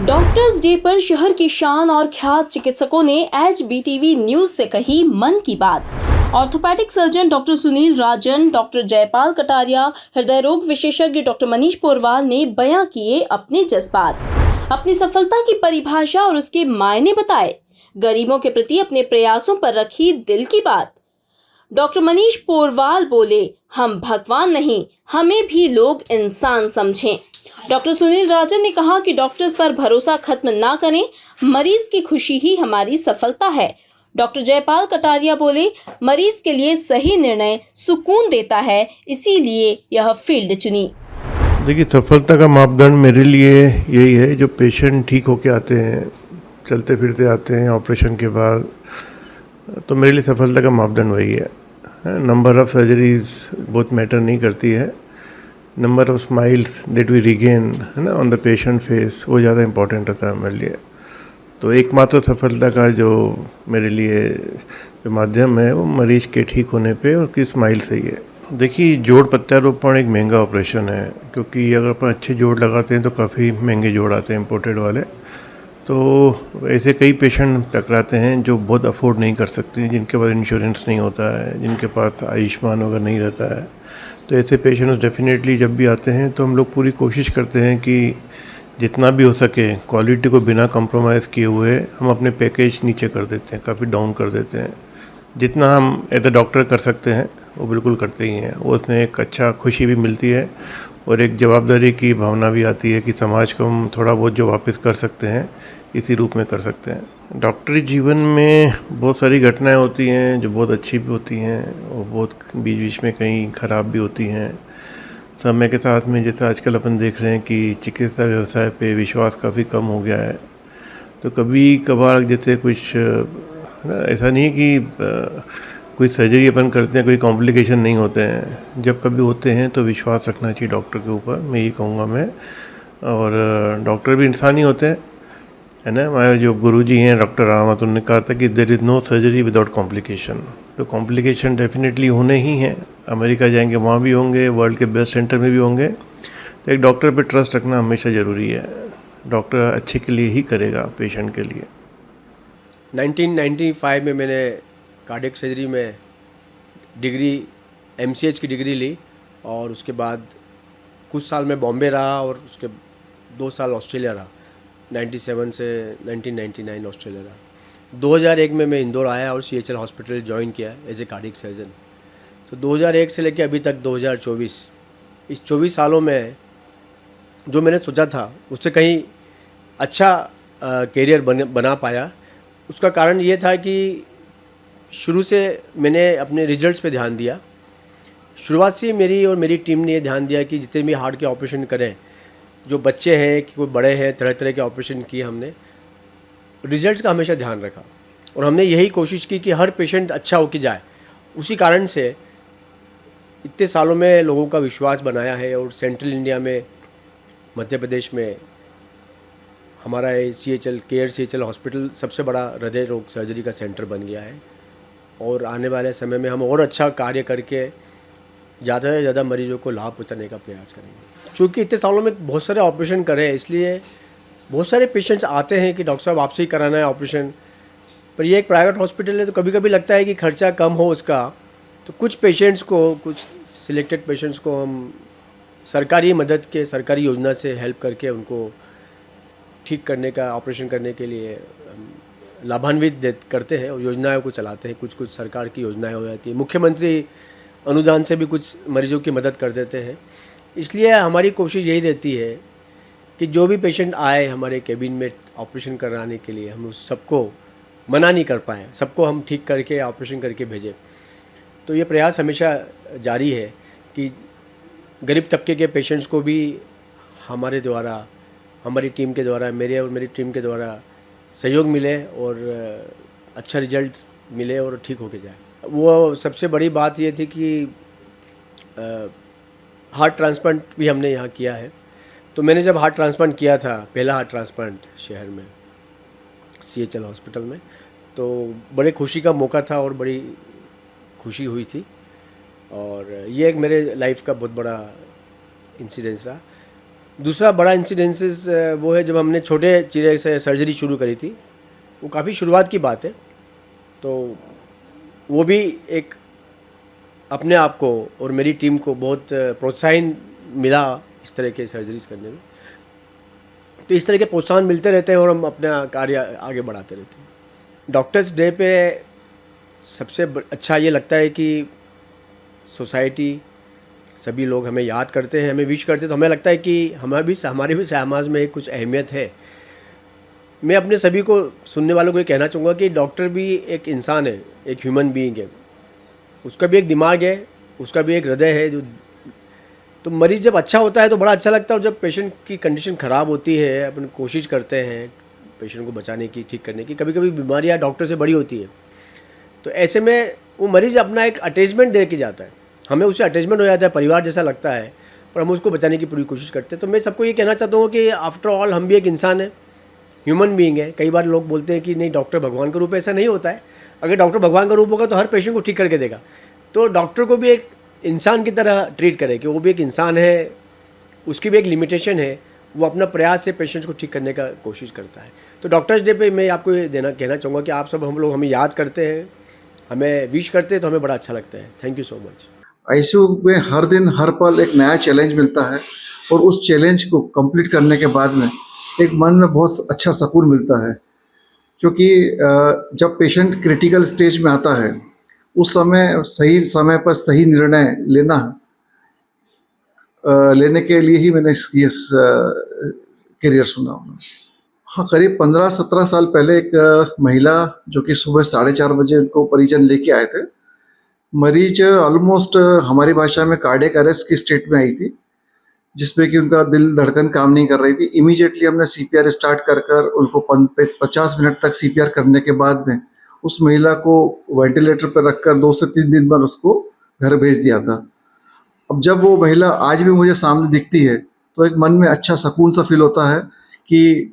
Doctors day पर शहर की शान और ख्यात चिकित्सकों ने HBTV न्यूज से कही मन की बात। ऑर्थोपेडिक सर्जन डॉक्टर सुनील राजन, डॉक्टर जयपाल कटारिया, हृदय रोग विशेषज्ञ डॉक्टर मनीष पोरवाल ने बयां किए अपने जज्बात, अपनी सफलता की परिभाषा और उसके मायने बताए, गरीबों के प्रति अपने प्रयासों पर रखी दिल की बात। डॉक्टर मनीष पोरवाल बोले, हम भगवान नहीं, हमें भी लोग इंसान समझें। डॉक्टर सुनील राजन ने कहा कि डॉक्टर्स पर भरोसा खत्म ना करें, मरीज की खुशी ही हमारी सफलता है। डॉक्टर जयपाल कटारिया बोले, मरीज के लिए सही निर्णय सुकून देता है, इसीलिए यह फील्ड चुनी। देखिए, सफलता का मापदंड मेरे लिए यही है, जो पेशेंट ठीक होके आते हैं, चलते फिरते आते हैं ऑपरेशन के बाद, तो मेरे लिए सफलता का मापदंड वही है। नंबर ऑफ़ सर्जरीज बहुत मैटर नहीं करती है, number of smiles that we regain है ना ऑन द पेशेंट फेस, वो ज़्यादा इम्पोर्टेंट होता है मेरे लिए। तो एकमात्र सफलता का जो मेरे लिए जो माध्यम है वो मरीज के ठीक होने पे उसकी स्माइल से ही है। देखिए, जोड़ प्रत्यारोपण एक महंगा ऑपरेशन है, क्योंकि अगर अपन अच्छे जोड़ लगाते हैं तो काफ़ी महंगे जोड़ आते हैं इम्पोर्टेड वाले। तो ऐसे कई पेशेंट टकराते हैं जो बहुत अफोर्ड नहीं कर सकते हैं, जिनके पास इंश्योरेंस नहीं होता है, जिनके पास आयुष्मान वगैरह नहीं रहता है। तो ऐसे पेशेंट्स डेफिनेटली जब भी आते हैं तो हम लोग पूरी कोशिश करते हैं कि जितना भी हो सके क्वालिटी को बिना कॉम्प्रोमाइज़ किए हुए हम अपने पैकेज नीचे कर देते हैं, काफ़ी डाउन कर देते हैं। जितना हम एज अ डॉक्टर कर सकते हैं वो बिल्कुल करते ही हैं। वो उसमें एक अच्छा खुशी भी मिलती है और एक जवाबदारी की भावना भी आती है कि समाज को हम थोड़ा बहुत जो वापस कर सकते हैं इसी रूप में कर सकते हैं। डॉक्टरी जीवन में बहुत सारी घटनाएं होती हैं जो बहुत अच्छी भी होती हैं और बहुत बीच बीच में कहीं ख़राब भी होती हैं। समय के साथ में जैसे आजकल अपन देख रहे हैं कि चिकित्सा व्यवसाय पे विश्वास काफ़ी कम हो गया है, तो कभी कभार जैसे कुछ ऐसा नहीं है कि कोई सर्जरी अपन करते हैं कोई कॉम्प्लिकेशन नहीं होते हैं। जब कभी होते हैं तो विश्वास रखना चाहिए डॉक्टर के ऊपर, मैं ये कहूँगा मैं। और डॉक्टर भी इंसान ही होते हैं, है ना। हमारे जो गुरुजी हैं डॉक्टर रावत, उन्होंने कहा था कि there is no surgery without complication. तो कॉम्प्लिकेशन डेफिनेटली होने ही हैं। अमेरिका जाएंगे वहाँ भी होंगे, वर्ल्ड के बेस्ट सेंटर में भी होंगे। तो एक डॉक्टर पे ट्रस्ट रखना हमेशा ज़रूरी है। डॉक्टर अच्छे के लिए ही करेगा पेशेंट के लिए। 1995 में मैंने कार्डियक सर्जरी में डिग्री MCH की डिग्री ली और उसके बाद कुछ साल मैं बॉम्बे रहा और उसके 2 साल ऑस्ट्रेलिया रहा। 97 से 1999 ऑस्ट्रेलिया रहा। 2001 में मैं इंदौर आया और CHL हॉस्पिटल ज्वाइन किया एज ए कार्डियक सर्जन। तो 2001 से लेकर अभी तक 2024, इस 24 सालों में जो मैंने सोचा था उससे कहीं अच्छा कैरियर बना पाया। उसका कारण ये था कि शुरू से मैंने अपने रिजल्ट्स पे ध्यान दिया। शुरुआत से मेरी और मेरी टीम ने ये ध्यान दिया कि जितने भी हार्ट के ऑपरेशन करें, जो बच्चे हैं कि कोई बड़े हैं, तरह तरह के ऑपरेशन किए हमने, रिजल्ट्स का हमेशा ध्यान रखा और हमने यही कोशिश की कि हर पेशेंट अच्छा होके जाए। उसी कारण से इतने सालों में लोगों का विश्वास बनाया है और सेंट्रल इंडिया में, मध्य प्रदेश में हमारा CHL हॉस्पिटल सबसे बड़ा हृदय रोग सर्जरी का सेंटर बन गया है। और आने वाले समय में हम और अच्छा कार्य करके ज़्यादा से ज़्यादा मरीजों को लाभ पहुंचाने का प्रयास करेंगे। चूँकि इतने सालों में बहुत सारे ऑपरेशन करे, इसलिए बहुत सारे पेशेंट्स आते हैं कि डॉक्टर साहब आपसे ही कराना है ऑपरेशन, पर ये एक प्राइवेट हॉस्पिटल है तो कभी कभी लगता है कि खर्चा कम हो उसका। तो कुछ पेशेंट्स को, कुछ सिलेक्टेड पेशेंट्स को हम सरकारी मदद के, सरकारी योजना से हेल्प करके उनको ठीक करने का, ऑपरेशन करने के लिए लाभान्वित करते हैं और योजनाओं को चलाते हैं। कुछ कुछ सरकार की योजनाएं हो जाती है, मुख्यमंत्री अनुदान से भी कुछ मरीजों की मदद कर देते हैं। इसलिए हमारी कोशिश यही रहती है कि जो भी पेशेंट आए हमारे केबिन में ऑपरेशन कराने के लिए, हम उस सबको मना नहीं कर पाएँ, सबको हम ठीक करके ऑपरेशन करके भेजें। तो ये प्रयास हमेशा जारी है कि गरीब तबके के पेशेंट्स को भी हमारे द्वारा, हमारी टीम के द्वारा, मेरे और मेरी टीम के द्वारा सहयोग मिले और अच्छा रिजल्ट मिले और ठीक होके जाए। वो सबसे बड़ी बात ये थी कि हार्ट ट्रांसप्लांट भी हमने यहाँ किया है। तो मैंने जब हार्ट ट्रांसप्लांट किया था, पहला हार्ट ट्रांसप्लांट शहर में CHL हॉस्पिटल में, तो बड़े खुशी का मौका था और बड़ी खुशी हुई थी। और ये एक मेरे लाइफ का बहुत बड़ा इंसिडेंस रहा। दूसरा बड़ा इंसिडेंसेस वो है जब हमने छोटे चीरे से सर्जरी शुरू करी थी, वो काफ़ी शुरुआत की बात है। तो वो भी एक अपने आप को और मेरी टीम को बहुत प्रोत्साहन मिला इस तरह के सर्जरीज करने में। तो इस तरह के प्रोत्साहन मिलते रहते हैं और हम अपना कार्य आगे बढ़ाते रहते हैं। डॉक्टर्स डे पे सबसे अच्छा ये लगता है कि सोसाइटी सभी लोग हमें याद करते हैं, हमें विश करते हैं, तो हमें लगता है कि हमारे भी समाज में कुछ अहमियत है। मैं अपने सभी को सुनने वालों को ये कहना चाहूँगा कि डॉक्टर भी एक इंसान है, एक ह्यूमन बीइंग है। उसका भी एक दिमाग है, उसका भी एक हृदय है। जो तो मरीज़ जब अच्छा होता है तो बड़ा अच्छा लगता है, और जब पेशेंट की कंडीशन ख़राब होती है, अपन कोशिश करते हैं पेशेंट को बचाने की, ठीक करने की। कभी कभी बीमारियाँ डॉक्टर से बड़ी होती है, तो ऐसे में वो मरीज़ अपना एक अटैचमेंट दे के जाता है, हमें उससे अटैचमेंट हो जाता है, परिवार जैसा लगता है, और हम उसको बचाने की पूरी कोशिश करते हैं। तो मैं सबको ये कहना चाहता हूँ कि आफ्टर ऑल हम भी एक इंसान है, ह्यूमन बीइंग है। कई बार लोग बोलते हैं कि नहीं डॉक्टर भगवान का रूप है, ऐसा नहीं होता है। अगर डॉक्टर भगवान का रूप होगा तो हर पेशेंट को ठीक करके देगा। तो डॉक्टर को भी एक इंसान की तरह ट्रीट करें कि वो भी एक इंसान है, उसकी भी एक लिमिटेशन है, वो अपना प्रयास से पेशेंट्स को ठीक करने का कोशिश करता है। तो डॉक्टर्स डे पे मैं आपको ये कहना चाहूँगा कि आप सब हम लोग हमें याद करते हैं, हमें विश करते हैं, तो हमें बड़ा अच्छा लगता है। Thank you so much. ICU में हर दिन हर पल एक नया चैलेंज मिलता है, और उस चैलेंज को कंप्लीट करने के बाद में एक मन में बहुत अच्छा सुकून मिलता है। क्योंकि जब पेशेंट क्रिटिकल स्टेज में आता है, उस सही समय पर सही निर्णय लेने के लिए ही मैंने ये करियर चुना। हाँ, करीब 15-17 साल पहले एक महिला जो कि सुबह 4:30 बजे उनको परिजन लेके आए थे। मरीज ऑलमोस्ट हमारी भाषा में कार्डियक अरेस्ट की स्टेट में आई थी, जिसमें कि उनका दिल धड़कन काम नहीं कर रही थी। इमीडिएटली हमने सीपीआर स्टार्ट कर उनको 50 मिनट तक सीपीआर करने के बाद में उस महिला को वेंटिलेटर पर रखकर 2 से 3 दिन बाद उसको घर भेज दिया था। अब जब वो महिला आज भी मुझे सामने दिखती है तो एक मन में अच्छा सुकून सा फील होता है कि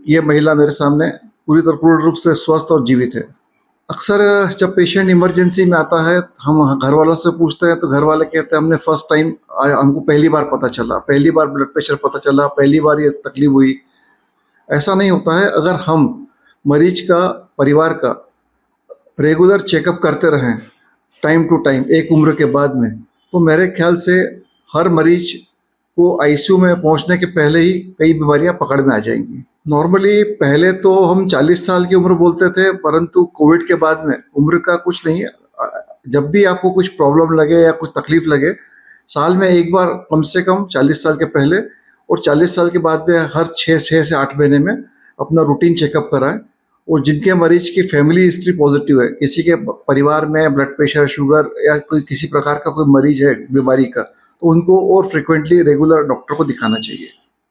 ये महिला मेरे सामने पूर्ण रूप से स्वस्थ और जीवित है। अक्सर जब पेशेंट इमरजेंसी में आता है, हम घर वालों से पूछते हैं तो घर वाले कहते हैं हमने फर्स्ट टाइम, हमको पहली बार पता चला, पहली बार ब्लड प्रेशर पता चला, पहली बार ये तकलीफ हुई। ऐसा नहीं होता है। अगर हम मरीज का, परिवार का रेगुलर चेकअप करते रहें टाइम टू टाइम एक उम्र के बाद में, तो मेरे ख्याल से हर मरीज को आईसीयू में पहुंचने के पहले ही कई बीमारियां पकड़ में आ जाएंगी। नॉर्मली पहले तो हम 40 साल की उम्र बोलते थे, परंतु कोविड के बाद में उम्र का कुछ नहीं है। जब भी आपको कुछ प्रॉब्लम लगे या कुछ तकलीफ लगे, साल में एक बार कम से कम 40 साल के पहले और 40 साल के बाद में हर 6 से 8 महीने में अपना रूटीन चेकअप कराएं। और जिनके मरीज की फैमिली हिस्ट्री पॉजिटिव है, किसी के परिवार में ब्लड प्रेशर, शुगर या कोई किसी प्रकार का कोई मरीज है बीमारी का, तो उनको और फ्रिक्वेंटली रेगुलर डॉक्टर को दिखाना चाहिए।